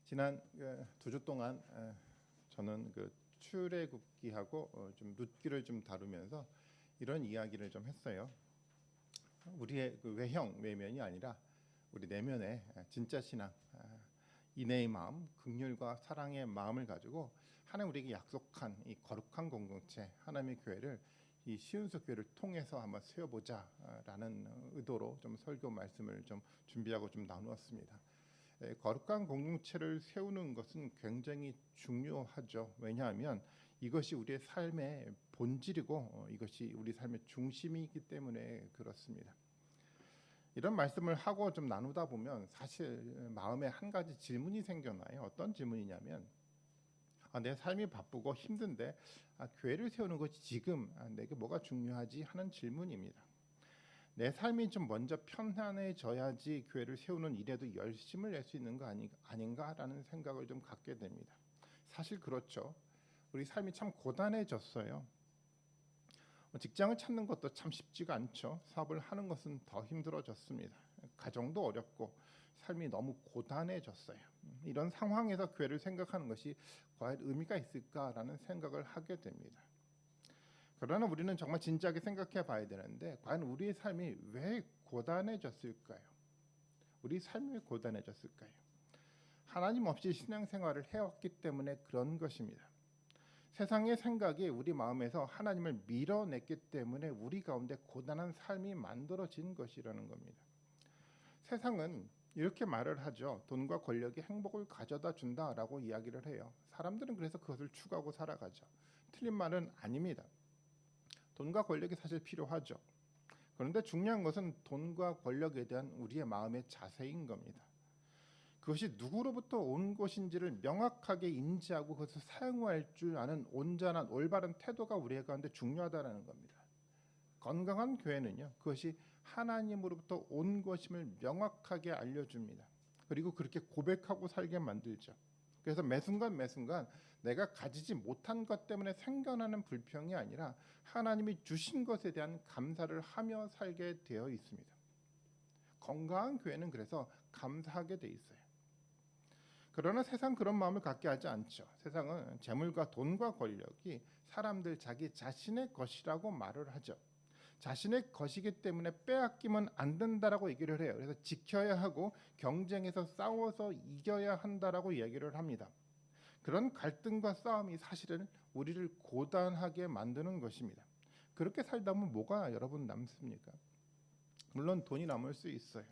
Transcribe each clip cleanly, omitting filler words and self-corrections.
지난 2주 동안 저는 출애굽기하고 좀 룻기를 좀 다루면서 이런 이야기를 좀 했어요. 우리의 외형 외면이 아니라 우리 내면의 진짜 신앙, 인내의 마음, 긍휼과 사랑의 마음을 가지고 하나님 우리에게 약속한 이 거룩한 공동체 하나님의 교회를 이 시운석 교회를 통해서 한번 세워보자라는 의도로 좀 설교 말씀을 좀 준비하고 좀 나누었습니다. 거룩한 공동체를 세우는 것은 굉장히 중요하죠. 왜냐하면 이것이 우리의 삶의 본질이고 이것이 우리 삶의 중심이기 때문에 그렇습니다. 이런 말씀을 하고 좀 나누다 보면 사실 마음에 한 가지 질문이 생겨나요. 어떤 질문이냐면 내 삶이 바쁘고 힘든데 교회를 세우는 것이 지금 내게 뭐가 중요하지 하는 질문입니다. 내 삶이 좀 먼저 편안해져야지 교회를 세우는 일에도 열심을 낼 수 있는 거 아닌가라는 생각을 좀 갖게 됩니다. 사실 그렇죠. 우리 삶이 참 고단해졌어요. 직장을 찾는 것도 참 쉽지가 않죠. 사업을 하는 것은 더 힘들어졌습니다. 가정도 어렵고 삶이 너무 고단해졌어요. 이런 상황에서 교회를 생각하는 것이 과연 의미가 있을까라는 생각을 하게 됩니다. 그러나 우리는 정말 진지하게 생각해 봐야 되는데 과연 우리의 삶이 왜 고단해졌을까요? 우리 삶이 왜 고단해졌을까요? 하나님 없이 신앙생활을 해왔기 때문에 그런 것입니다. 세상의 생각이 우리 마음에서 하나님을 밀어냈기 때문에 우리 가운데 고단한 삶이 만들어진 것이라는 겁니다. 세상은 이렇게 말을 하죠. 돈과 권력이 행복을 가져다 준다라고 이야기를 해요. 사람들은 그래서 그것을 추구하고 살아가죠. 틀린 말은 아닙니다. 돈과 권력이 사실 필요하죠. 그런데 중요한 것은 돈과 권력에 대한 우리의 마음의 자세인 겁니다. 그것이 누구로부터 온 것인지를 명확하게 인지하고 그것을 사용할 줄 아는 온전한 올바른 태도가 우리 가운데 중요하다는 겁니다. 건강한 교회는요, 그것이 하나님으로부터 온 것임을 명확하게 알려줍니다. 그리고 그렇게 고백하고 살게 만들죠. 그래서 매순간 내가 가지지 못한 것 때문에 생겨나는 불평이 아니라 하나님이 주신 것에 대한 감사를 하며 살게 되어 있습니다. 건강한 교회는 그래서 감사하게 돼 있어요. 그러나 세상 그런 마음을 갖게 하지 않죠. 세상은 재물과 돈과 권력이 사람들 자기 자신의 것이라고 말을 하죠. 자신의 것이기 때문에 빼앗기면 안 된다라고 얘기를 해요. 그래서 지켜야 하고 경쟁에서 싸워서 이겨야 한다라고 이야기를 합니다. 그런 갈등과 싸움이 사실은 우리를 고단하게 만드는 것입니다. 그렇게 살다 보면 뭐가 여러분 남습니까? 물론 돈이 남을 수 있어요.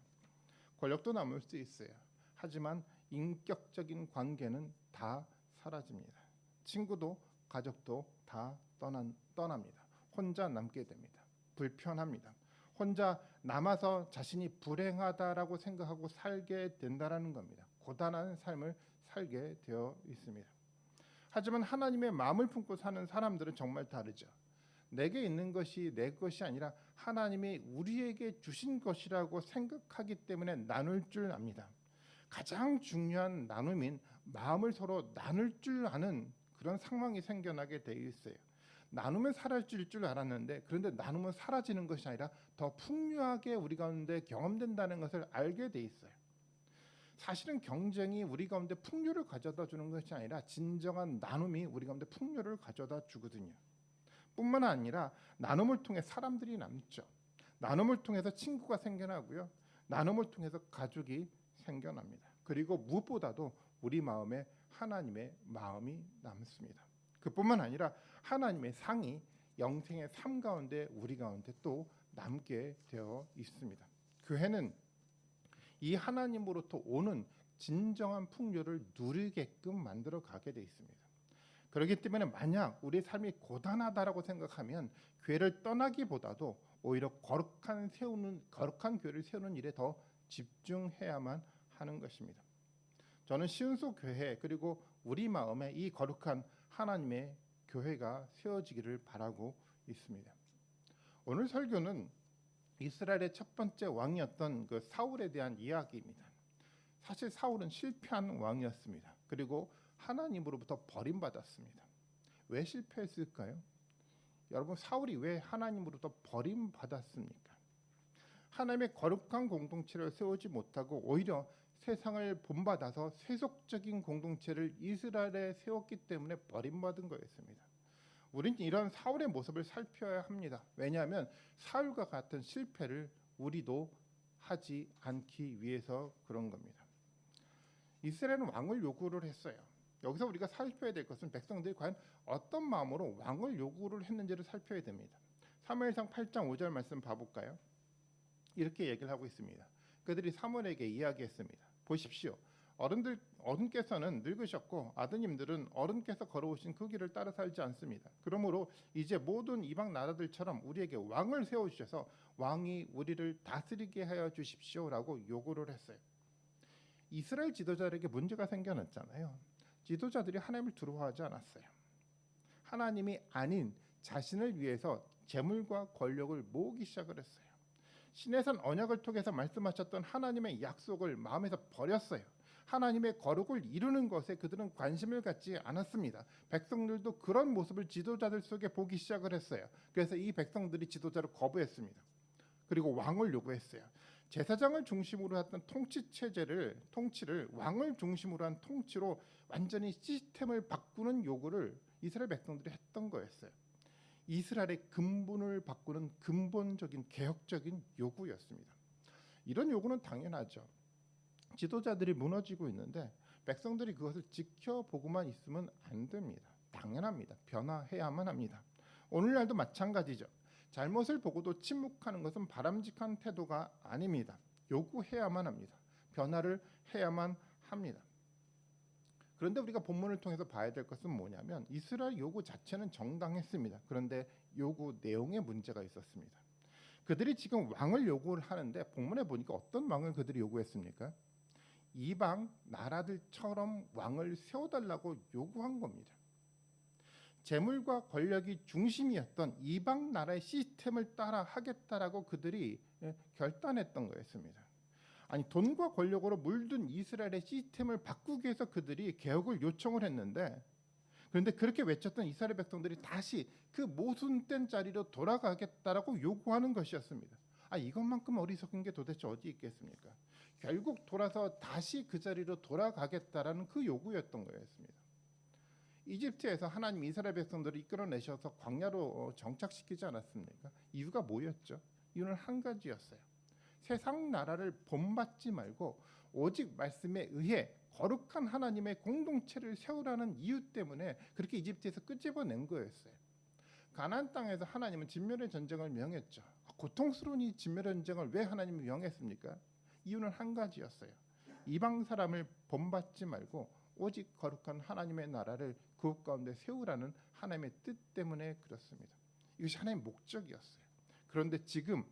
권력도 남을 수 있어요. 하지만 인격적인 관계는 다 사라집니다. 친구도 가족도 다 떠납니다. 혼자 남게 됩니다. 불편합니다. 혼자 남아서 자신이 불행하다라고 생각하고 살게 된다라는 겁니다. 고단한 삶을 살게 되어 있습니다. 하지만 하나님의 마음을 품고 사는 사람들은 정말 다르죠. 내게 있는 것이 내 것이 아니라 하나님이 우리에게 주신 것이라고 생각하기 때문에 나눌 줄 압니다. 가장 중요한 나눔인 마음을 서로 나눌 줄 아는 그런 상황이 생겨나게 되어 있어요. 나누면 사라질 줄 알았는데 그런데 나누면 사라지는 것이 아니라 더 풍요하게 우리 가운데 경험된다는 것을 알게 돼 있어요. 사실은 경쟁이 우리 가운데 풍요를 가져다 주는 것이 아니라 진정한 나눔이 우리 가운데 풍요를 가져다 주거든요. 뿐만 아니라 나눔을 통해 사람들이 남죠. 나눔을 통해서 친구가 생겨나고요. 나눔을 통해서 가족이 생겨납니다. 그리고 무엇보다도 우리 마음에 하나님의 마음이 남습니다. 그뿐만 아니라 하나님의 상이 영생의 삶 가운데 우리 가운데 또 남게 되어 있습니다. 교회는 이 하나님으로부터 오는 진정한 풍요를 누리게끔 만들어 가게 되어 있습니다. 그렇기 때문에 만약 우리 삶이 고단하다라고 생각하면 교회를 떠나기보다도 오히려 거룩한 교회를 세우는 일에 더 집중해야만 하는 것입니다. 저는 시운소 교회 그리고 우리 마음에 이 거룩한 하나님의 교회가 세워지기를 바라고 있습니다. 오늘 설교는 이스라엘의 첫 번째 왕이었던 그 사울에 대한 이야기입니다. 사실 사울은 실패한 왕이었습니다. 그리고 하나님으로부터 버림받았습니다. 왜 실패했을까요? 여러분, 사울이 왜 하나님으로부터 버림받았습니까? 하나님의 거룩한 공동체를 세우지 못하고 오히려 세상을 본받아서 세속적인 공동체를 이스라엘에 세웠기 때문에 버림받은 거였습니다. 우린 이런 사울의 모습을 살펴야 합니다. 왜냐하면 사울과 같은 실패를 우리도 하지 않기 위해서 그런 겁니다. 이스라엘은 왕을 요구를 했어요. 여기서 우리가 살펴야 될 것은 백성들이 과연 어떤 마음으로 왕을 요구를 했는지를 살펴야 됩니다. 사무엘상 8장 5절 말씀 봐볼까요? 이렇게 얘기를 하고 있습니다. 그들이 사무엘에게 이야기했습니다. 보십시오. 어른께서는 늙으셨고 아드님들은 어른께서 걸어오신 그 길을 따라 살지 않습니다. 그러므로 이제 모든 이방 나라들처럼 우리에게 왕을 세워주셔서 왕이 우리를 다스리게 하여 주십시오라고 요구를 했어요. 이스라엘 지도자들에게 문제가 생겨났잖아요. 지도자들이 하나님을 두려워하지 않았어요. 하나님이 아닌 자신을 위해서 재물과 권력을 모으기 시작을 했어요. 시내산 언약을 통해서 말씀하셨던 하나님의 약속을 마음에서 버렸어요. 하나님의 거룩을 이루는 것에 그들은 관심을 갖지 않았습니다. 백성들도 그런 모습을 지도자들 속에 보기 시작을 했어요. 그래서 이 백성들이 지도자를 거부했습니다. 그리고 왕을 요구했어요. 제사장을 중심으로 했던 통치를 왕을 중심으로 한 통치로 완전히 시스템을 바꾸는 요구를 이스라엘 백성들이 했던 거였어요. 이스라엘의 근본을 바꾸는 근본적인 개혁적인 요구였습니다. 이런 요구는 당연하죠. 지도자들이 무너지고 있는데 백성들이 그것을 지켜보고만 있으면 안 됩니다. 당연합니다. 변화해야만 합니다. 오늘날도 마찬가지죠. 잘못을 보고도 침묵하는 것은 바람직한 태도가 아닙니다. 요구해야만 합니다. 변화를 해야만 합니다. 그런데 우리가 본문을 통해서 봐야 될 것은 뭐냐면 이스라엘 요구 자체는 정당했습니다. 그런데 요구 내용에 문제가 있었습니다. 그들이 지금 왕을 요구를 하는데 본문에 보니까 어떤 왕을 그들이 요구했습니까? 이방 나라들처럼 왕을 세워달라고 요구한 겁니다. 재물과 권력이 중심이었던 이방 나라의 시스템을 따라 하겠다라고 그들이 결단했던 거였습니다. 아니 돈과 권력으로 물든 이스라엘의 시스템을 바꾸기 위해서 그들이 개혁을 요청을 했는데 그런데 그렇게 외쳤던 이스라엘 백성들이 다시 그 모순된 자리로 돌아가겠다라고 요구하는 것이었습니다. 이것만큼 어리석은 게 도대체 어디 있겠습니까? 결국 돌아서 다시 그 자리로 돌아가겠다라는 그 요구였던 거였습니다. 이집트에서 하나님 이스라엘 백성들을 이끌어내셔서 광야로 정착시키지 않았습니까? 이유가 뭐였죠? 이유는 한 가지였어요. 세상 나라를 본받지 말고 오직 말씀에 의해 거룩한 하나님의 공동체를 세우라는 이유 때문에 그렇게 이집트에서 끄집어낸 거였어요. 가나안 땅에서 하나님은 진멸의 전쟁을 명했죠. 고통스러운 이 진멸의 전쟁을 왜 하나님이 명했습니까? 이유는 한 가지였어요. 이방 사람을 본받지 말고 오직 거룩한 하나님의 나라를 그곳 가운데 세우라는 하나님의 뜻 때문에 그렇습니다. 이것이 하나님의 목적이었어요. 그런데 지금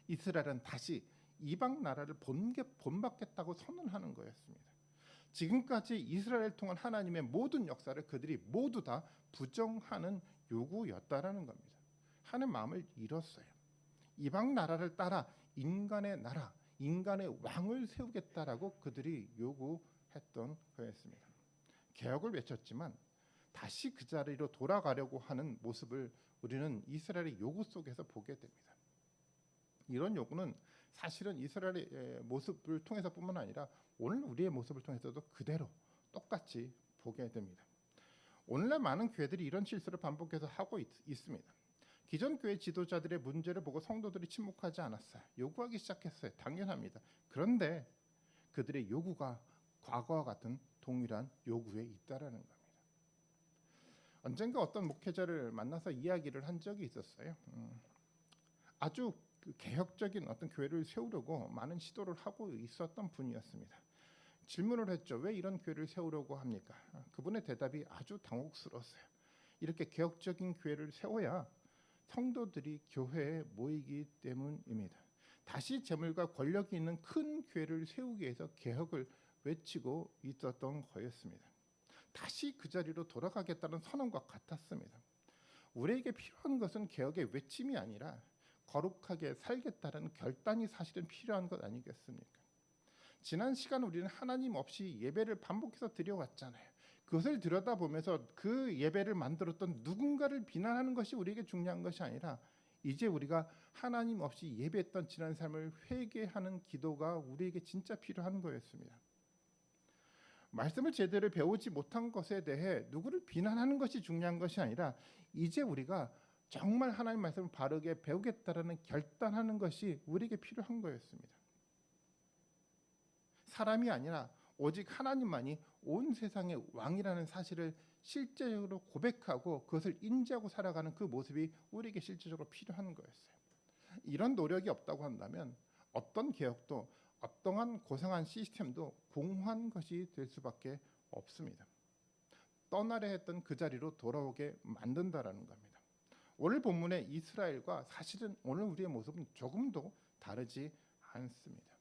이스라엘은 다시 이방 나라를 본받겠다고 선언하는 거였습니다. 지금까지 이스라엘을 통한 하나님의 모든 역사를 그들이 모두 다 부정하는 요구였다라는 겁니다. 하는 마음을 잃었어요. 이방 나라를 따라 인간의 나라, 인간의 왕을 세우겠다라고 그들이 요구했던 거였습니다. 개혁을 외쳤지만 다시 그 자리로 돌아가려고 하는 모습을 우리는 이스라엘의 요구 속에서 보게 됩니다. 이런 요구는 사실은 이스라엘의 모습을 통해서뿐만 아니라 오늘 우리의 모습을 통해서도 그대로 똑같이 보게 됩니다. 오늘날 많은 교회들이 이런 실수를 반복해서 하고 있습니다. 기존 교회 지도자들의 문제를 보고 성도들이 침묵하지 않았어요. 요구하기 시작했어요. 당연합니다. 그런데 그들의 요구가 과거와 같은 동일한 요구에 있다라는 겁니다. 언젠가 어떤 목회자를 만나서 이야기를 한 적이 있었어요. 아주 개혁적인 어떤 교회를 세우려고 많은 시도를 하고 있었던 분이었습니다. 질문을 했죠. 왜 이런 교회를 세우려고 합니까? 그분의 대답이 아주 당혹스러웠어요. 이렇게 개혁적인 교회를 세워야 성도들이 교회에 모이기 때문입니다. 다시 재물과 권력이 있는 큰 교회를 세우기 위해서 개혁을 외치고 있었던 거였습니다. 다시 그 자리로 돌아가겠다는 선언과 같았습니다. 우리에게 필요한 것은 개혁의 외침이 아니라 거룩하게 살겠다는 결단이 사실은 필요한 것 아니겠습니까? 지난 시간 우리는 하나님 없이 예배를 반복해서 드려왔잖아요. 그것을 들여다보면서 그 예배를 만들었던 누군가를 비난하는 것이 우리에게 중요한 것이 아니라 이제 우리가 하나님 없이 예배했던 지난 삶을 회개하는 기도가 우리에게 진짜 필요한 거였습니다. 말씀을 제대로 배우지 못한 것에 대해 누구를 비난하는 것이 중요한 것이 아니라 이제 우리가 정말 하나님 말씀을 바르게 배우겠다라는 결단하는 것이 우리에게 필요한 거였습니다. 사람이 아니라 오직 하나님만이 온 세상의 왕이라는 사실을 실제적으로 고백하고 그것을 인지하고 살아가는 그 모습이 우리에게 실제적으로 필요한 거였어요. 이런 노력이 없다고 한다면 어떤 개혁도 어떠한 고상한 시스템도 공허한 것이 될 수밖에 없습니다. 떠나려 했던 그 자리로 돌아오게 만든다라는 겁니다. 오늘 본문의 이스라엘과 사실은 오늘 우리의 모습은 조금도 다르지 않습니다.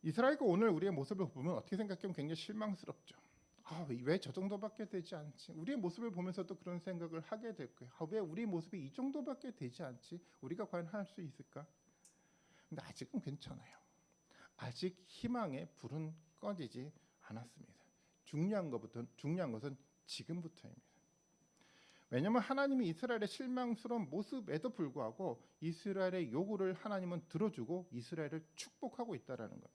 이스라엘과 오늘 우리의 모습을 보면 어떻게 생각하면 굉장히 실망스럽죠. 왜 저 정도밖에 되지 않지? 우리의 모습을 보면서도 그런 생각을 하게 될 거예요. 왜 우리의 모습이 이 정도밖에 되지 않지? 우리가 과연 할 수 있을까? 근데 아직은 괜찮아요. 아직 희망의 불은 꺼지지 않았습니다. 중요한 것은 지금부터입니다. 왜냐하면 하나님이 이스라엘의 실망스러운 모습에도 불구하고 이스라엘의 요구를 하나님은 들어주고 이스라엘을 축복하고 있다라는 겁니다.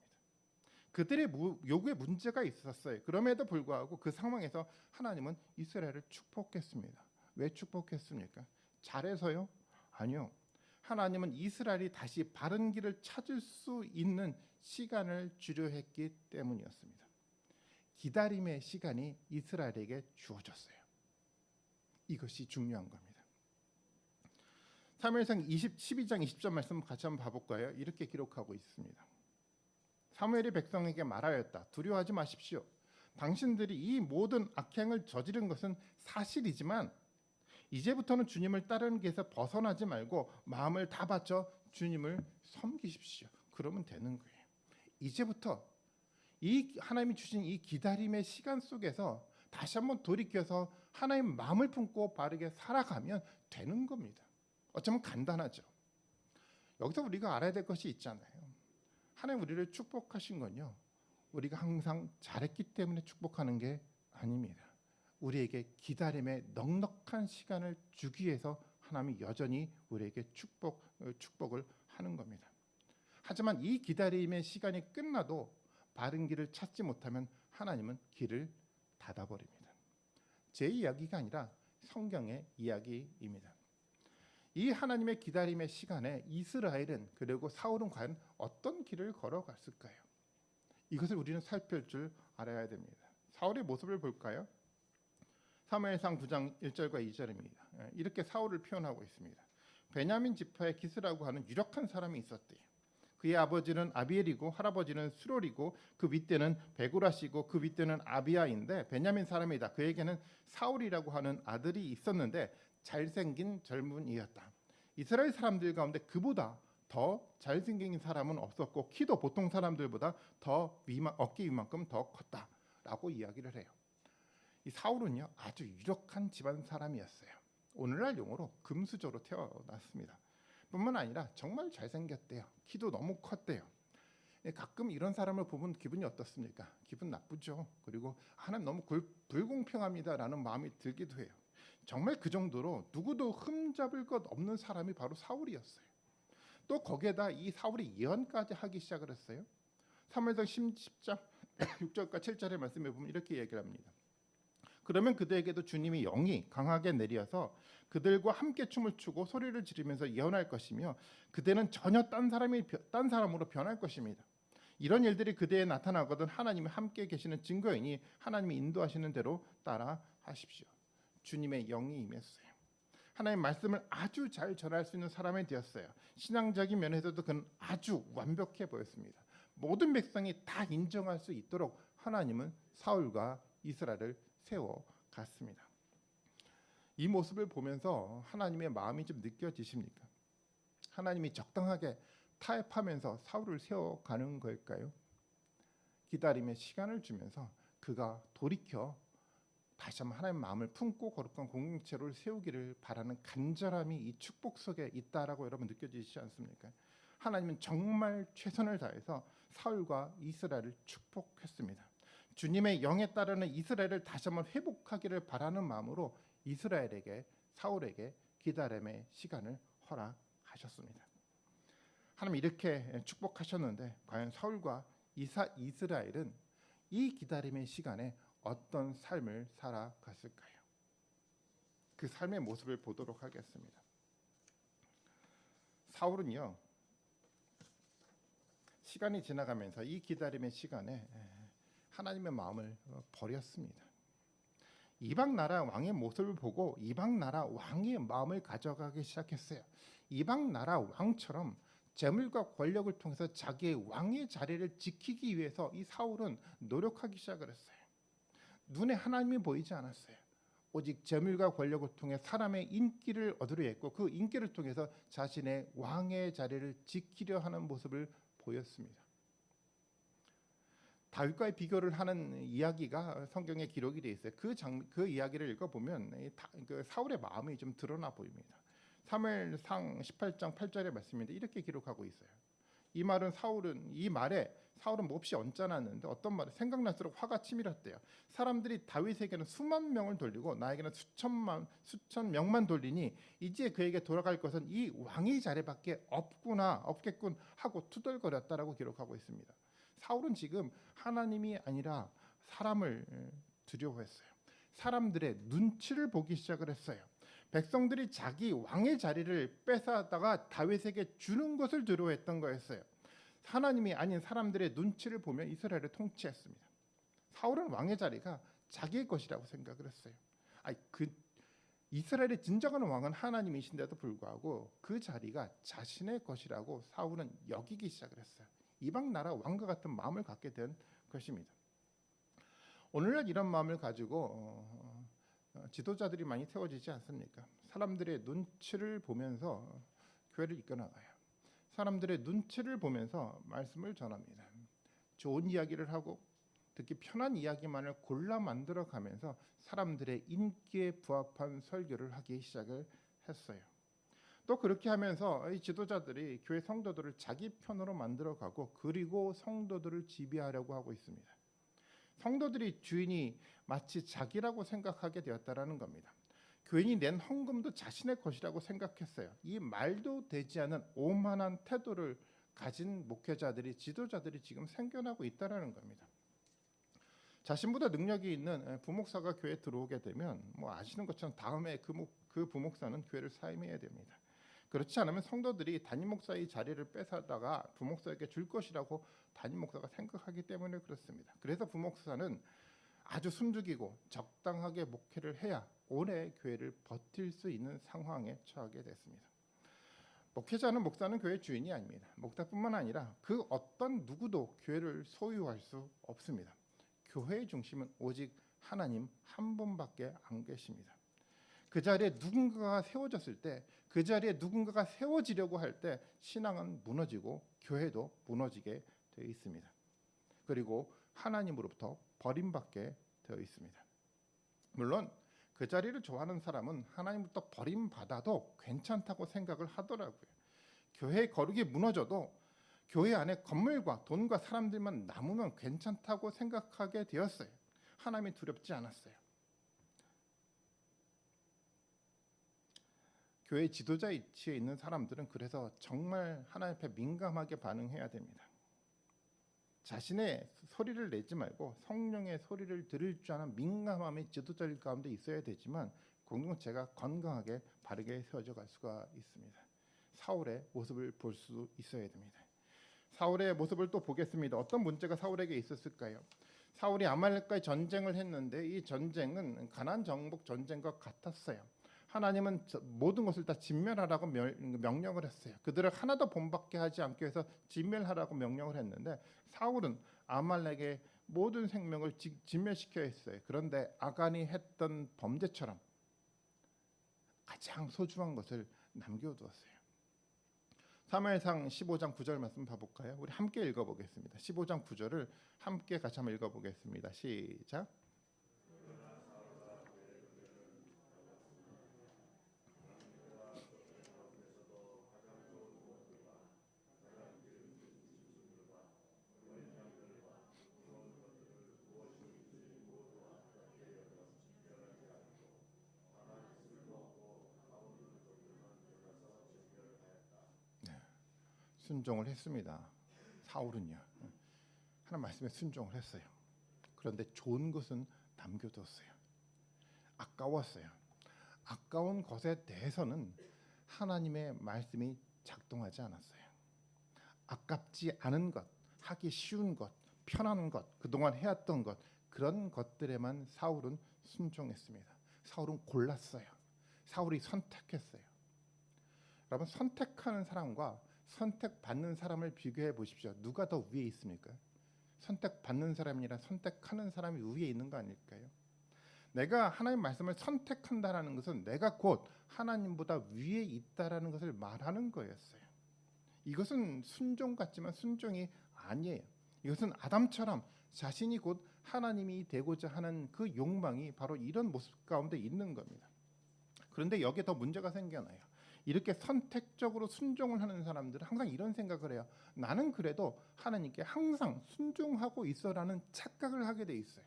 그들의 요구에 문제가 있었어요. 그럼에도 불구하고 그 상황에서 하나님은 이스라엘을 축복했습니다. 왜 축복했습니까? 잘해서요? 아니요. 하나님은 이스라엘이 다시 바른 길을 찾을 수 있는 시간을 주려 했기 때문이었습니다. 기다림의 시간이 이스라엘에게 주어졌어요. 이것이 중요한 겁니다. 사무엘상 12장 20절 말씀 같이 한번 봐볼까요? 이렇게 기록하고 있습니다. 사무엘이 백성에게 말하였다. 두려워하지 마십시오. 당신들이 이 모든 악행을 저지른 것은 사실이지만 이제부터는 주님을 따르는 길에서 벗어나지 말고 마음을 다 바쳐 주님을 섬기십시오. 그러면 되는 거예요. 이제부터 이 하나님이 주신 이 기다림의 시간 속에서 다시 한번 돌이켜서 하나님 마음을 품고 바르게 살아가면 되는 겁니다. 어쩌면 간단하죠. 여기서 우리가 알아야 될 것이 있잖아요. 하나님 우리를 축복하신 건요, 우리가 항상 잘했기 때문에 축복하는 게 아닙니다. 우리에게 기다림의 넉넉한 시간을 주기 위해서 하나님이 여전히 우리에게 축복을 하는 겁니다. 하지만 이 기다림의 시간이 끝나도 바른 길을 찾지 못하면 하나님은 길을 닫아버립니다. 제 이야기가 아니라 성경의 이야기입니다. 이 하나님의 기다림의 시간에 이스라엘은 그리고 사울은 과연 어떤 길을 걸어갔을까요? 이것을 우리는 살필 줄 알아야 됩니다. 사울의 모습을 볼까요? 사무엘상 9장 1절과 2절입니다. 이렇게 사울을 표현하고 있습니다. 베냐민 지파의 기스라고 하는 유력한 사람이 있었대요. 그의 아버지는 아비엘이고 할아버지는 수롤이고 그 윗대는 베고라시고 그 윗대는 아비야인데 베냐민 사람이다. 그에게는 사울이라고 하는 아들이 있었는데 잘생긴 젊은이였다. 이스라엘 사람들 가운데 그보다 더 잘생긴 사람은 없었고 키도 보통 사람들보다 더 어깨 위만큼 더 컸다라고 이야기를 해요. 이 사울은요 아주 유력한 집안 사람이었어요. 오늘날 용어로 금수저로 태어났습니다. 뿐만 아니라 정말 잘생겼대요. 키도 너무 컸대요. 가끔 이런 사람을 보면 기분이 어떻습니까? 기분 나쁘죠. 그리고 하나님 너무 불공평합니다라는 마음이 들기도 해요. 정말 그 정도로 누구도 흠잡을 것 없는 사람이 바로 사울이었어요. 또 거기에다 이 사울이 예언까지 하기 시작을 했어요. 사무엘상 10장 6절과 7절의 말씀에 보면 이렇게 얘기를 합니다. 그러면 그들에게도 주님이 영이 강하게 내려서 그들과 함께 춤을 추고 소리를 지르면서 예언할 것이며 그대는 전혀 딴 사람으로 변할 것입니다. 이런 일들이 그대에 나타나거든 하나님이 함께 계시는 증거이니 하나님이 인도하시는 대로 따라 하십시오. 주님의 영이 임했어요. 하나님의 말씀을 아주 잘 전할 수 있는 사람이 되었어요. 신앙적인 면에서도 그는 아주 완벽해 보였습니다. 모든 백성이 다 인정할 수 있도록 하나님은 사울과 이스라엘을 세워갔습니다. 이 모습을 보면서 하나님의 마음이 좀 느껴지십니까? 하나님이 적당하게 타협하면서 사울을 세워가는 걸까요? 기다림의 시간을 주면서 그가 돌이켜 다시 한번 하나님의 마음을 품고 거룩한 공동체를 세우기를 바라는 간절함이 이 축복 속에 있다라고 여러분 느껴지시지 않습니까? 하나님은 정말 최선을 다해서 사울과 이스라엘을 축복했습니다. 주님의 영에 따르는 이스라엘을 다시 한번 회복하기를 바라는 마음으로 이스라엘에게 사울에게 기다림의 시간을 허락하셨습니다. 하나님 이렇게 축복하셨는데 과연 사울과 이스라엘은 이 기다림의 시간에 어떤 삶을 살아갔을까요? 그 삶의 모습을 보도록 하겠습니다. 사울은요, 시간이 지나가면서 이 기다림의 시간에 하나님의 마음을 버렸습니다. 이방 나라 왕의 모습을 보고 이방 나라 왕의 마음을 가져가기 시작했어요. 이방 나라 왕처럼 재물과 권력을 통해서 자기의 왕의 자리를 지키기 위해서 이 사울은 노력하기 시작을 했어요. 눈에 하나님이 보이지 않았어요. 오직 재물과 권력을 통해 사람의 인기를 얻으려 했고 그 인기를 통해서 자신의 왕의 자리를 지키려 하는 모습을 보였습니다. 다윗과의 비교를 하는 이야기가 성경에 기록이 되어 있어요. 그 이야기를 읽어보면 그 사울의 마음이 좀 드러나 보입니다. 사무엘상 18장 8절의 말씀인데 이렇게 기록하고 있어요. 이 말에 사울은 몹시 언짢았는데 어떤 말을 생각날수록 화가 치밀었대요. 사람들이 다윗에게는 수만 명을 돌리고 나에게는 수천 명만 돌리니 이제 그에게 돌아갈 것은 이 왕의 자리밖에 없겠군 하고 투덜거렸다라고 기록하고 있습니다. 사울은 지금 하나님이 아니라 사람을 두려워했어요. 사람들의 눈치를 보기 시작을 했어요. 백성들이 자기 왕의 자리를 뺏어다가 다윗에게 주는 것을 두려워했던 거였어요. 하나님이 아닌 사람들의 눈치를 보며 이스라엘을 통치했습니다. 사울은 왕의 자리가 자기의 것이라고 생각을 했어요. 이스라엘의 진정한 왕은 하나님이신데도 불구하고 그 자리가 자신의 것이라고 사울은 여기기 시작을 했어요. 이방 나라 왕과 같은 마음을 갖게 된 것입니다. 오늘날 이런 마음을 가지고 지도자들이 많이 세워지지 않습니까? 사람들의 눈치를 보면서 교회를 이끌어나가요. 사람들의 눈치를 보면서 말씀을 전합니다. 좋은 이야기를 하고 듣기 편한 이야기만을 골라 만들어가면서 사람들의 인기에 부합한 설교를 하기 시작을 했어요. 또 그렇게 하면서 이 지도자들이 교회 성도들을 자기 편으로 만들어가고 그리고 성도들을 지배하려고 하고 있습니다. 성도들이 주인이 마치 자기라고 생각하게 되었다라는 겁니다. 교인이 낸 헌금도 자신의 것이라고 생각했어요. 이 말도 되지 않은 오만한 태도를 가진 목회자들이 지도자들이 지금 생겨나고 있다라는 겁니다. 자신보다 능력이 있는 부목사가 교회에 들어오게 되면 아시는 것처럼 다음에 그 부목사는 교회를 사임해야 됩니다. 그렇지 않으면 성도들이 담임 목사의 자리를 뺏어다가 부목사에게 줄 것이라고 담임 목사가 생각하기 때문에 그렇습니다. 그래서 부목사는 아주 숨죽이고 적당하게 목회를 해야 오래 교회를 버틸 수 있는 상황에 처하게 됐습니다. 목회자는 목사는 교회 주인이 아닙니다. 목사뿐만 아니라 그 어떤 누구도 교회를 소유할 수 없습니다. 교회의 중심은 오직 하나님 한 분밖에 안 계십니다. 그 자리에 누군가가 세워졌을 때, 그 자리에 누군가가 세워지려고 할 때 신앙은 무너지고 교회도 무너지게 되어 있습니다. 그리고 하나님으로부터 버림받게 되어 있습니다. 물론 그 자리를 좋아하는 사람은 하나님부터 버림받아도 괜찮다고 생각을 하더라고요. 교회의 거룩이 무너져도 교회 안에 건물과 돈과 사람들만 남으면 괜찮다고 생각하게 되었어요. 하나님이 두렵지 않았어요. 교회 지도자 위치에 있는 사람들은 그래서 정말 하나님 앞에 민감하게 반응해야 됩니다. 자신의 소리를 내지 말고 성령의 소리를 들을 줄 아는 민감함이 지도자들 가운데 있어야 되지만 공동체가 건강하게 바르게 세워져 갈 수가 있습니다. 사울의 모습을 볼 수 있어야 됩니다. 사울의 모습을 또 보겠습니다. 어떤 문제가 사울에게 있었을까요? 사울이 아말렉과의 전쟁을 했는데 이 전쟁은 가나안 정복 전쟁과 같았어요. 하나님은 모든 것을 다 진멸하라고 명령을 했어요. 그들을 하나도 본받게 하지 않기 위해서 진멸하라고 명령을 했는데 사울은 아말렉의 모든 생명을 진멸시켜야 했어요. 그런데 아간이 했던 범죄처럼 가장 소중한 것을 남겨두었어요. 사무엘상 15장 9절 말씀 봐볼까요? 우리 함께 읽어보겠습니다. 15장 9절을 함께 같이 한번 읽어보겠습니다. 시작. 순종을 했습니다. 사울은요. 하나님 말씀에 순종을 했어요. 그런데 좋은 것은 남겨뒀어요. 아까웠어요. 아까운 것에 대해서는 하나님의 말씀이 작동하지 않았어요. 아깝지 않은 것, 하기 쉬운 것, 편한 것, 그동안 해왔던 것, 그런 것들에만 사울은 순종했습니다. 사울은 골랐어요. 사울이 선택했어요. 여러분, 선택하는 사람과 선택받는 사람을 비교해 보십시오. 누가 더 위에 있습니까? 선택받는 사람이라 선택하는 사람이 위에 있는 거 아닐까요? 내가 하나님 말씀을 선택한다라는 것은 내가 곧 하나님보다 위에 있다라는 것을 말하는 거였어요. 이것은 순종 같지만 순종이 아니에요. 이것은 아담처럼 자신이 곧 하나님이 되고자 하는 그 욕망이 바로 이런 모습 가운데 있는 겁니다. 그런데 여기에 더 문제가 생겨나요. 이렇게 선택적으로 순종을 하는 사람들은 항상 이런 생각을 해요. 나는 그래도 하나님께 항상 순종하고 있어라는 착각을 하게 돼 있어요.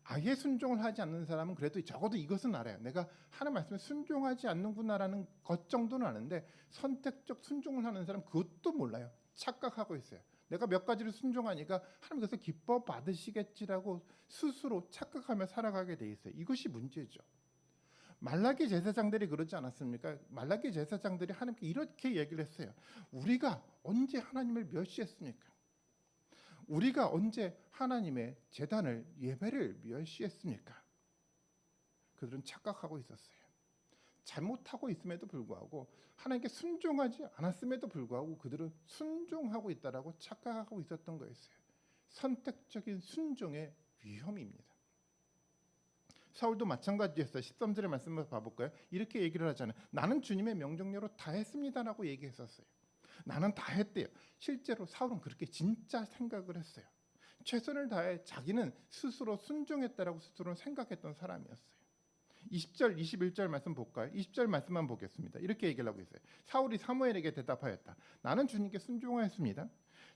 아예 순종을 하지 않는 사람은 그래도 적어도 이것은 알아요. 내가 하나님 말씀에 순종하지 않는구나라는 것 정도는 아는데 선택적 순종을 하는 사람은 그것도 몰라요. 착각하고 있어요. 내가 몇 가지를 순종하니까 하나님께서 기뻐 받으시겠지라고 스스로 착각하며 살아가게 돼 있어요. 이것이 문제죠. 말라기 제사장들이 그러지 않았습니까? 말라기 제사장들이 하나님께 이렇게 얘기를 했어요. 우리가 언제 하나님을 멸시했습니까? 우리가 언제 하나님의 제단을 예배를 멸시했습니까? 그들은 착각하고 있었어요. 잘못하고 있음에도 불구하고 하나님께 순종하지 않았음에도 불구하고 그들은 순종하고 있다라고 착각하고 있었던 거였어요. 선택적인 순종의 위험입니다. 사울도 마찬가지였어요. 13절의 말씀을 봐볼까요? 이렇게 얘기를 하잖아요. 나는 주님의 명령대로 다 했습니다라고 얘기했었어요. 나는 다 했대요. 실제로 사울은 그렇게 진짜 생각을 했어요. 최선을 다해 자기는 스스로 순종했다라고 스스로 생각했던 사람이었어요. 20절, 21절 말씀 볼까요? 20절 말씀만 보겠습니다. 이렇게 얘기를 하고 있어요. 사울이 사무엘에게 대답하였다. 나는 주님께 순종하였습니다.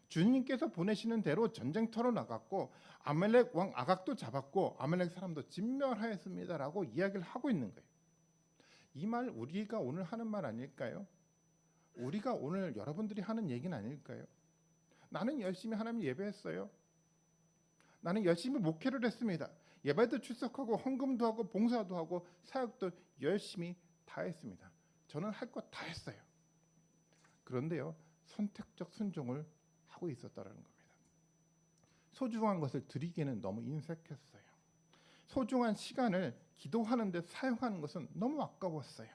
주님께서 보내시는 대로 전쟁터로 나갔고 아말렉 왕 아각도 잡았고 아말렉 사람도 진멸하였습니다라고 이야기를 하고 있는 거예요. 이 말 우리가 오늘 하는 말 아닐까요? 우리가 오늘 여러분들이 하는 얘기는 아닐까요? 나는 열심히 하나님 예배했어요. 나는 열심히 목회를 했습니다. 예배도 출석하고 헌금도 하고 봉사도 하고 사역도 열심히 다 했습니다. 저는 할 것 다 했어요. 그런데요, 선택적 순종을 하고 있었다는 겁니다. 소중한 것을 드리기에는 너무 인색했어요. 소중한 시간을 기도하는 데 사용하는 것은 너무 아까웠어요.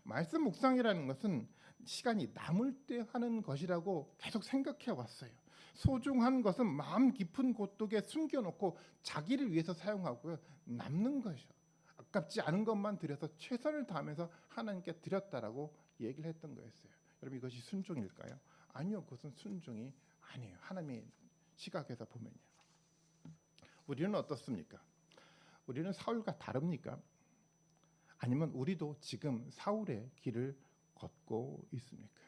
말씀 묵상이라는 것은 시간이 남을 때 하는 것이라고 계속 생각해 왔어요. 소중한 것은 마음 깊은 곳독에 숨겨놓고 자기를 위해서 사용하고요. 남는 것이요. 아깝지 않은 것만 드려서 최선을 다하면서 하나님께 드렸다라고 얘기를 했던 거였어요. 여러분 이것이 순종일까요? 아니요. 그것은 순종이 아니에요. 하나님의 시각에서 보면요. 우리는 어떻습니까? 우리는 사울과 다릅니까? 아니면 우리도 지금 사울의 길을 걷고 있습니까?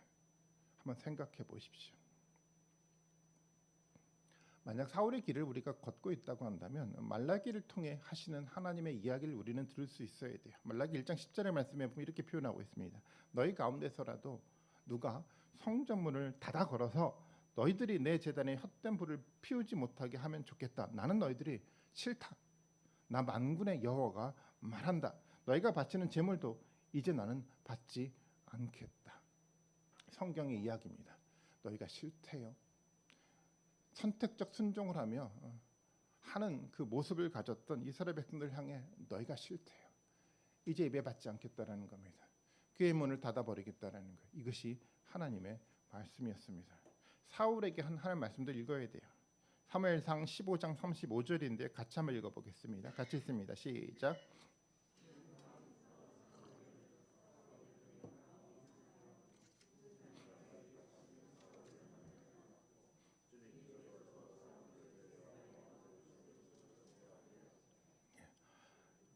한번 생각해 보십시오. 만약 사울의 길을 우리가 걷고 있다고 한다면 말라기를 통해 하시는 하나님의 이야기를 우리는 들을 수 있어야 돼요. 말라기 1장 10절의 말씀에 보면 이렇게 표현하고 있습니다. 너희 가운데서라도 누가 성전문을 닫아 걸어서 너희들이 내 제단에 헛된 불을 피우지 못하게 하면 좋겠다. 나는 너희들이 싫다. 나 만군의 여호와가 말한다. 너희가 바치는 제물도 이제 나는 받지 않겠다. 성경의 이야기입니다. 너희가 싫대요. 선택적 순종을 하며 하는 그 모습을 가졌던 이스라엘 백성들 향해 너희가 싫대요. 이제 예배 받지 않겠다라는 겁니다. 교회 문을 닫아버리겠다라는 거예요. 이것이 하나님의 말씀이었습니다. 사울에게 한 하나님 말씀들 읽어야 돼요. 사무엘상 15장 35절인데 같이 한번 읽어보겠습니다. 같이 읽습니다. 시작.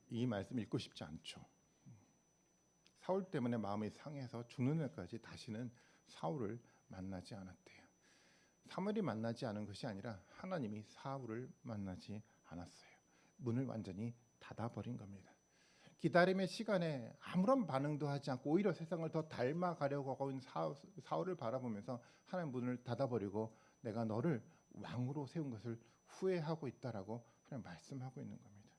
이 말씀 읽고 싶지 않죠. 사울 때문에 마음이 상해서 죽는 날까지 다시는 사울을 만나지 않았대요. 사무엘이 만나지 않은 것이 아니라 하나님이 사울을 만나지 않았어요. 문을 완전히 닫아버린 겁니다. 기다림의 시간에 아무런 반응도 하지 않고 오히려 세상을 더 닮아가려고 하고 있는 사울을 바라보면서 하나님 문을 닫아버리고 내가 너를 왕으로 세운 것을 후회하고 있다라고 하나님 말씀하고 있는 겁니다.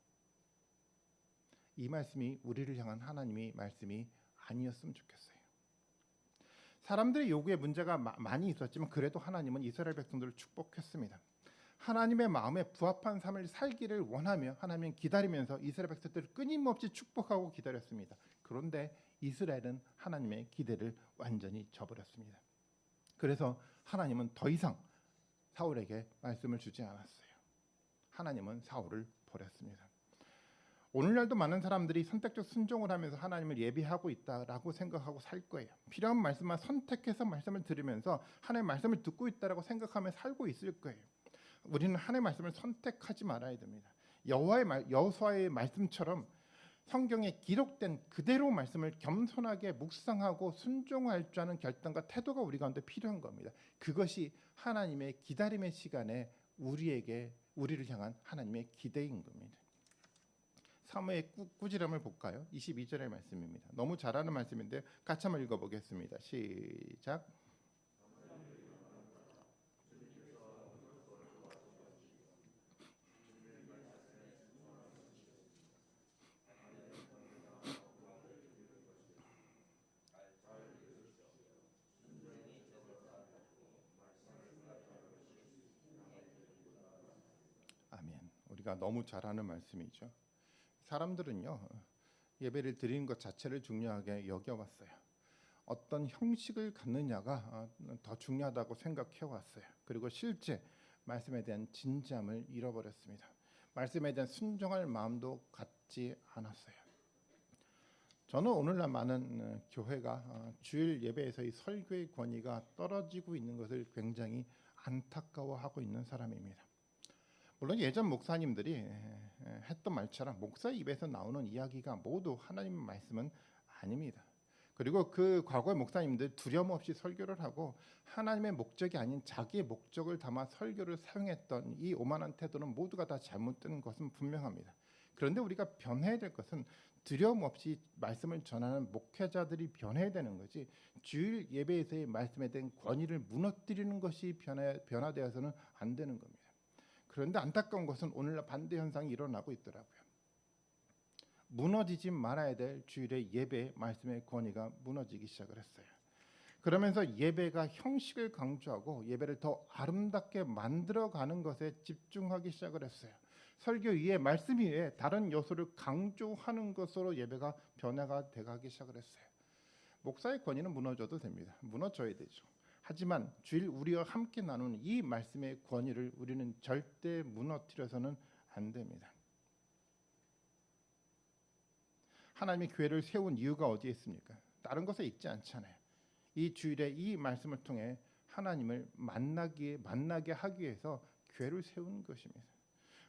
이 말씀이 우리를 향한 하나님의 말씀이 아니었으면 좋겠어요. 사람들의 요구에 문제가 많이 있었지만 그래도 하나님은 이스라엘 백성들을 축복했습니다. 하나님의 마음에 부합한 삶을 살기를 원하며 하나님은 기다리면서 이스라엘 백성들을 끊임없이 축복하고 기다렸습니다. 그런데 이스라엘은 하나님의 기대를 완전히 저버렸습니다. 그래서 하나님은 더 이상 사울에게 말씀을 주지 않았어요. 하나님은 사울을 버렸습니다. 오늘날도 많은 사람들이 선택적 순종을 하면서 하나님을 예비하고 있다라고 생각하고 살 거예요. 필요한 말씀만 선택해서 말씀을 들으면서 하나님의 말씀을 듣고 있다라고 생각하며 살고 있을 거예요. 우리는 하나님의 말씀을 선택하지 말아야 됩니다. 여호수아의 말씀처럼 성경에 기록된 그대로 말씀을 겸손하게 묵상하고 순종할 줄 아는 결단과 태도가 우리 가운데 필요한 겁니다. 그것이 하나님의 기다림의 시간에 우리를 향한 하나님의 기대인 겁니다. 사무의 꾸지람을 볼까요? 22절의 말씀입니다. 너무 잘하는 말씀인데 같이 한번 읽어보겠습니다. 시작. 아멘. 우리가 너무 잘하는 말씀이죠. 사람들은요 예배를 드리는 것 자체를 중요하게 여겨왔어요. 어떤 형식을 갖느냐가 더 중요하다고 생각해 왔어요. 그리고 실제 말씀에 대한 진지함을 잃어버렸습니다. 말씀에 대한 순종할 마음도 갖지 않았어요. 저는 오늘날 많은 교회가 주일 예배에서의 설교의 권위가 떨어지고 있는 것을 굉장히 안타까워하고 있는 사람입니다. 물론 예전 목사님들이 했던 말처럼 목사 입에서 나오는 이야기가 모두 하나님의 말씀은 아닙니다. 그리고 그 과거의 목사님들 두려움 없이 설교를 하고 하나님의 목적이 아닌 자기의 목적을 담아 설교를 사용했던 이 오만한 태도는 모두가 다 잘못된 것은 분명합니다. 그런데 우리가 변해야 될 것은 두려움 없이 말씀을 전하는 목회자들이 변해야 되는 거지 주일 예배에서의 말씀에 대한 권위를 무너뜨리는 것이 변화되어서는 안 되는 겁니다. 그런데 안타까운 것은 오늘날 반대 현상이 일어나고 있더라고요. 무너지지 말아야 될 주일의 예배 말씀의 권위가 무너지기 시작을 했어요. 그러면서 예배가 형식을 강조하고 예배를 더 아름답게 만들어가는 것에 집중하기 시작을 했어요. 설교 위에 말씀 위에 다른 요소를 강조하는 것으로 예배가 변화가 돼가기 시작을 했어요. 목사의 권위는 무너져도 됩니다. 무너져야 되죠. 하지만 주일 우리와 함께 나누는 이 말씀의 권위를 우리는 절대 무너뜨려서는 안 됩니다. 하나님이 교회를 세운 이유가 어디에 있습니까? 다른 것에 있지 않잖아요. 이 주일에 이 말씀을 통해 하나님을 만나게 하기 위해서 교회를 세운 것입니다.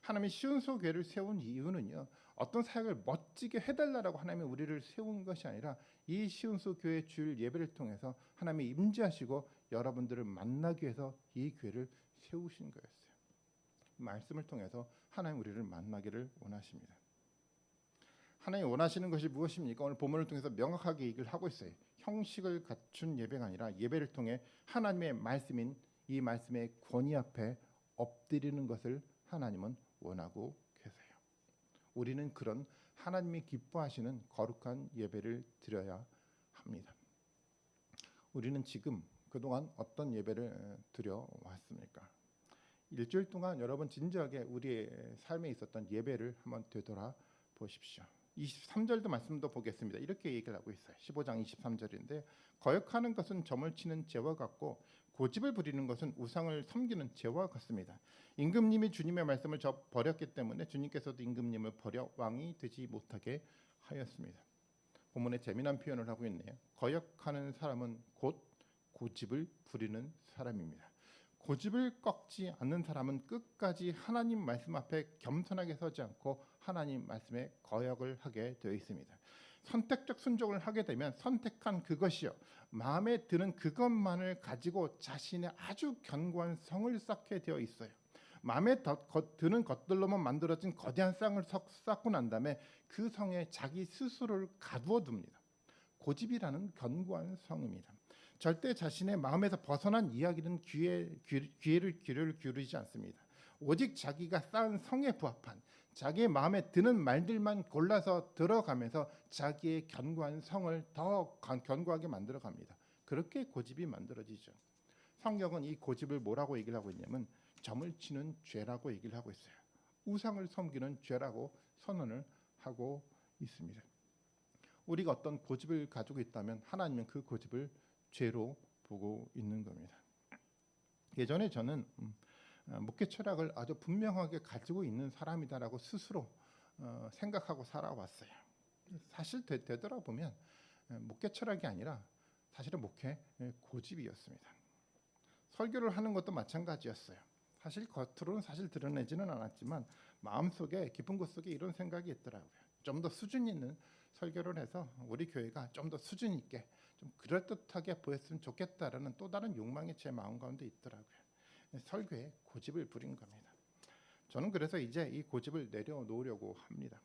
하나님이 시온소 교회를 세운 이유는요. 어떤 사역을 멋지게 해달라고 하나님이 우리를 세운 것이 아니라 이 시온소 교회 주일 예배를 통해서 하나님이 임재하시고 여러분들을 만나기 위해서 이 교회를 세우신 거였어요. 말씀을 통해서 하나님 우리를 만나기를 원하십니다. 하나님이 원하시는 것이 무엇입니까? 오늘 본문을 통해서 명확하게 얘기를 하고 있어요. 형식을 갖춘 예배가 아니라 예배를 통해 하나님의 말씀인 이 말씀의 권위 앞에 엎드리는 것을 하나님은 원하고 계세요. 우리는 그런 하나님이 기뻐하시는 거룩한 예배를 드려야 합니다. 우리는 지금 그동안 어떤 예배를 드려왔습니까? 일주일 동안 여러분 진지하게 우리의 삶에 있었던 예배를 한번 되돌아 보십시오. 23절도 말씀도 보겠습니다. 이렇게 얘기를 하고 있어요. 15장 23절인데 거역하는 것은 점을 치는 죄와 같고 고집을 부리는 것은 우상을 섬기는 죄와 같습니다. 임금님이 주님의 말씀을 버렸기 때문에 주님께서도 임금님을 버려 왕이 되지 못하게 하였습니다. 본문에 재미난 표현을 하고 있네요. 거역하는 사람은 곧 고집을 부리는 사람입니다. 고집을 꺾지 않는 사람은 끝까지 하나님 말씀 앞에 겸손하게 서지 않고 하나님 말씀에 거역을 하게 되어 있습니다. 선택적 순종을 하게 되면 선택한 그것이요 마음에 드는 그것만을 가지고 자신의 아주 견고한 성을 쌓게 되어 있어요. 마음에 드는 것들로만 만들어진 거대한 쌍을 쌓고 난 다음에 그 성에 자기 스스로를 가두어 둡니다. 고집이라는 견고한 성입니다. 절대 자신의 마음에서 벗어난 이야기는 귀를 기울이지 않습니다. 오직 자기가 쌓은 성에 부합한 자기의 마음에 드는 말들만 골라서 들어가면서 자기의 견고한 성을 더 견고하게 만들어갑니다. 그렇게 고집이 만들어지죠. 성경은 이 고집을 뭐라고 얘기를 하고 있냐면 점을 치는 죄라고 얘기를 하고 있어요. 우상을 섬기는 죄라고 선언을 하고 있습니다. 우리가 어떤 고집을 가지고 있다면 하나님은 그 고집을 죄로 보고 있는 겁니다. 예전에 저는 목회 철학을 아주 분명하게 가지고 있는 사람이다라고 스스로 생각하고 살아왔어요. 사실 되돌아보면 목회 철학이 아니라 사실은 목회 고집이었습니다. 설교를 하는 것도 마찬가지였어요. 사실 겉으로는 사실 드러내지는 않았지만 마음속에 깊은 곳 속에 이런 생각이 있더라고요. 좀 더 수준 있는 설교를 해서 우리 교회가 좀 더 수준 있게 좀 그럴듯하게 보였으면 좋겠다라는 또 다른 욕망이 제 마음 가운데 있더라고요. 설교에 고집을 부린 겁니다. 저는 그래서 이제 이 고집을 내려놓으려고 합니다.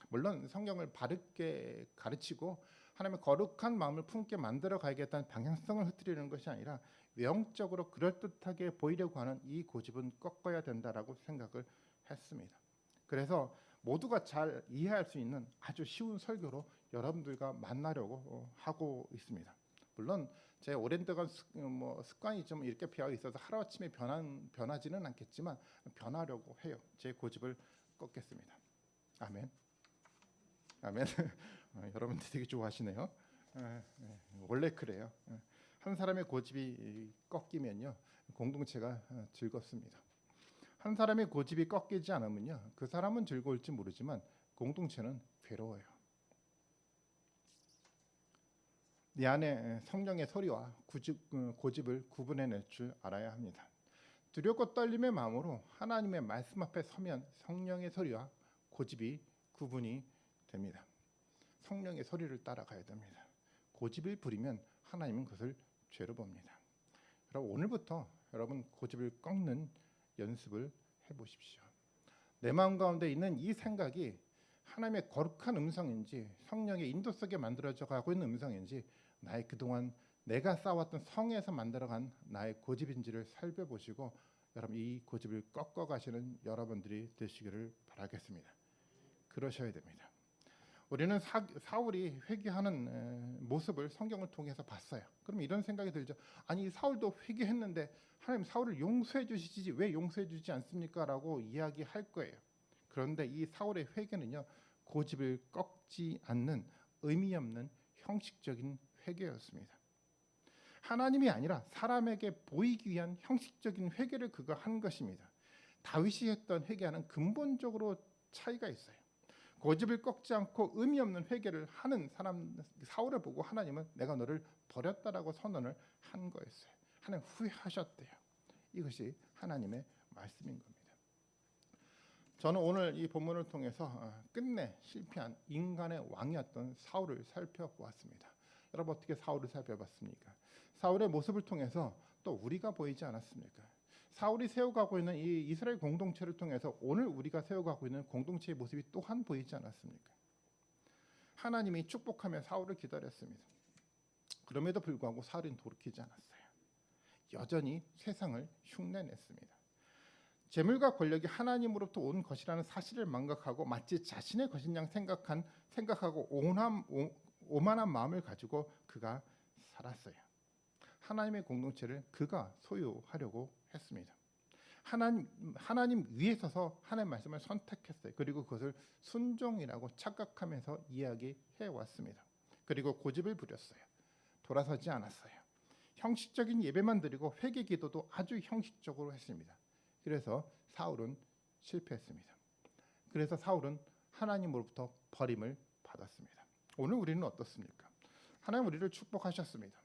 물론 성경을 바르게 가르치고 하나님의 거룩한 마음을 품게 만들어 가야겠다는 방향성을 흐트리는 것이 아니라 외형적으로 그럴듯하게 보이려고 하는 이 고집은 꺾어야 된다라고 생각을 했습니다. 그래서 모두가 잘 이해할 수 있는 아주 쉬운 설교로 여러분들과 만나려고 하고 있습니다. 물론 제 오랜 동안 습관이 좀 이렇게 배어 있어서 하루아침에 변하지는 않겠지만 변하려고 해요. 제 고집을 꺾겠습니다. 아멘. 아멘. 여러분들 되게 좋아하시네요. 원래 그래요. 한 사람의 고집이 꺾이면요 공동체가 즐겁습니다. 한 사람의 고집이 꺾이지 않으면요 그 사람은 즐거울지 모르지만 공동체는 괴로워요. 네 안에 성령의 소리와 고집을 구분해낼 줄 알아야 합니다. 두렵고 떨림의 마음으로 하나님의 말씀 앞에 서면 성령의 소리와 고집이 구분이 됩니다. 성령의 소리를 따라가야 됩니다. 고집을 부리면 하나님은 그것을 죄로 봅니다. 그럼 오늘부터 여러분 고집을 꺾는 연습을 해보십시오. 내 마음 가운데 있는 이 생각이 하나님의 거룩한 음성인지 성령의 인도 속에 만들어져 가고 있는 음성인지 나의 그동안 내가 쌓아왔던 성에서 만들어간 나의 고집인지를 살펴보시고 여러분 이 고집을 꺾어가시는 여러분들이 되시기를 바라겠습니다. 그러셔야 됩니다. 우리는 사울이 회개하는 모습을 성경을 통해서 봤어요. 그럼 이런 생각이 들죠. 아니 사울도 회개했는데 하나님 사울을 용서해 주시지 왜 용서해 주지 않습니까? 라고 이야기할 거예요. 그런데 이 사울의 회개는요. 고집을 꺾지 않는 의미 없는 형식적인 회개였습니다. 하나님이 아니라 사람에게 보이기 위한 형식적인 회개를 그가 한 것입니다. 다윗이 했던 회개와는 근본적으로 차이가 있어요. 고집을 꺾지 않고 의미 없는 회개를 하는 사람 사울을 보고 하나님은 내가 너를 버렸다라고 선언을 한 거였어요. 하나님 후회하셨대요. 이것이 하나님의 말씀인 겁니다. 저는 오늘 이 본문을 통해서 끝내 실패한 인간의 왕이었던 사울을 살펴보았습니다. 여러분 어떻게 사울을 살펴봤습니까? 사울의 모습을 통해서 또 우리가 보이지 않았습니까? 사울이 세워가고 있는 이 이스라엘 공동체를 통해서 오늘 우리가 세워가고 있는 공동체의 모습이 또한 보이지 않았습니까? 하나님이 축복하며 사울을 기다렸습니다. 그럼에도 불구하고 사울은 돌이키지 않았어요. 여전히 세상을 흉내냈습니다. 재물과 권력이 하나님으로부터 온 것이라는 사실을 망각하고 마치 자신의 것인 양 생각하고 오만한 마음을 가지고 그가 살았어요. 하나님의 공동체를 그가 소유하려고 했습니다. 하나님 위에 서서 하나님의 말씀을 선택했어요. 그리고 그것을 순종이라고 착각하면서 이야기해 왔습니다. 그리고 고집을 부렸어요. 돌아서지 않았어요. 형식적인 예배만 드리고 회개 기도도 아주 형식적으로 했습니다. 그래서 사울은 실패했습니다. 그래서 사울은 하나님으로부터 버림을 받았습니다. 오늘 우리는 어떻습니까? 하나님 우리를 축복하셨습니다.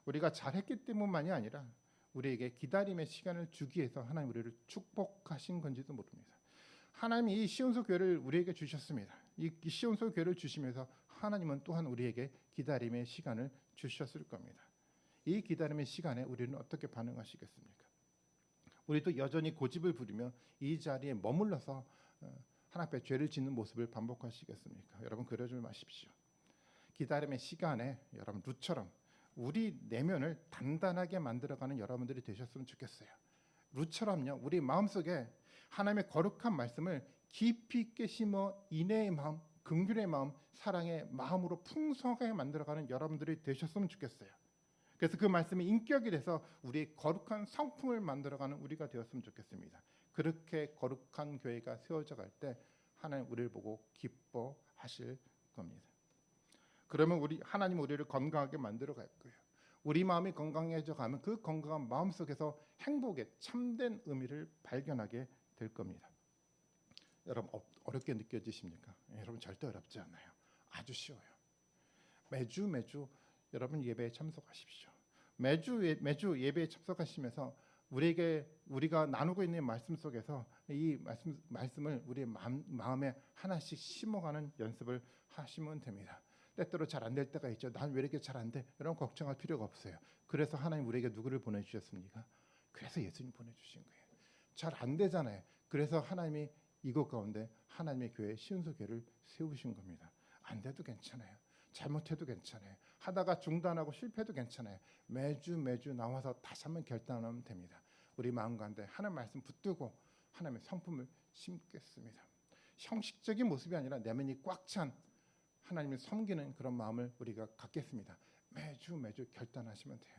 우리가 잘했기 때문만이 아니라 우리에게 기다림의 시간을 주기 위해서 하나님 우리를 축복하신 건지도 모릅니다. 하나님이 이 시온소 교회를 우리에게 주셨습니다. 이 시온소 교회를 주시면서 하나님은 또한 우리에게 기다림의 시간을 주셨을 겁니다. 이 기다림의 시간에 우리는 어떻게 반응하시겠습니까? 우리도 여전히 고집을 부리며 이 자리에 머물러서 하나님 앞에 죄를 짓는 모습을 반복하시겠습니까? 여러분 그러지 마십시오. 기다림의 시간에 여러분 룻처럼 우리 내면을 단단하게 만들어가는 여러분들이 되셨으면 좋겠어요. 룻처럼요, 우리 마음속에 하나님의 거룩한 말씀을 깊이 있게 심어 인애의 마음, 긍휼의 마음, 사랑의 마음으로 풍성하게 만들어가는 여러분들이 되셨으면 좋겠어요. 그래서 그 말씀이 인격이 돼서 우리의 거룩한 성품을 만들어가는 우리가 되었으면 좋겠습니다. 그렇게 거룩한 교회가 세워져 갈 때 하나님 우리를 보고 기뻐하실 겁니다. 그러면 하나님 우리를 건강하게 만들어 갈 거예요. 우리 마음이 건강해져 가면 그 건강한 마음 속에서 행복의 참된 의미를 발견하게 될 겁니다. 여러분 어렵게 느껴지십니까? 여러분 절대 어렵지 않아요. 아주 쉬워요. 매주 여러분 예배에 참석하십시오. 매주 예배에 참석하시면서 우리가 나누고 있는 말씀 속에서 이 말씀을 우리의 마음에 하나씩 심어가는 연습을 하시면 됩니다. 때때로 잘 안 될 때가 있죠. 난 왜 이렇게 잘 안 돼? 여러분 걱정할 필요가 없어요. 그래서 하나님 우리에게 누구를 보내주셨습니까? 그래서 예수님 보내주신 거예요. 잘 안 되잖아요. 그래서 하나님이 이곳 가운데 하나님의 교회 시온소교회를 세우신 겁니다. 안 돼도 괜찮아요. 잘못해도 괜찮아요. 하다가 중단하고 실패해도 괜찮아요. 매주 나와서 다시 한번 결단하면 됩니다. 우리 마음 가운데 하나님 말씀 붙들고 하나님의 성품을 심겠습니다. 형식적인 모습이 아니라 내면이 꽉 찬 하나님을 섬기는 그런 마음을 우리가 갖겠습니다. 매주 결단하시면 돼요.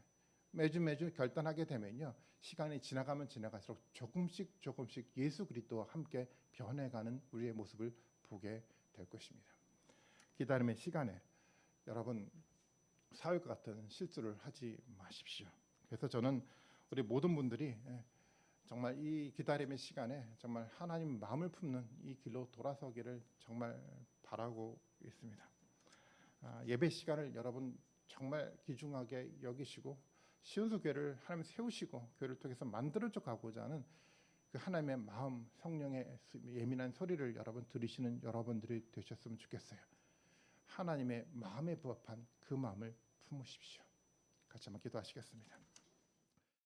매주 결단하게 되면요, 시간이 지나가면 지나갈수록 조금씩 예수 그리스도와 함께 변해가는 우리의 모습을 보게 될 것입니다. 기다림의 시간에 여러분 사울과 같은 실수를 하지 마십시오. 그래서 저는 우리 모든 분들이 정말 이 기다림의 시간에 정말 하나님 마음을 품는 이 길로 돌아서기를 정말 바라고 있습니다. 예배 시간을 여러분 정말 귀중하게 여기시고 시온소교회를 하나님 세우시고 교회를 통해서 만들어져 가고자 하는 그 하나님의 마음, 성령의 예민한 소리를 여러분 들으시는 여러분들이 되셨으면 좋겠어요. 하나님의 마음에 부합한 그 마음을 품으십시오. 같이 한번 기도하시겠습니다.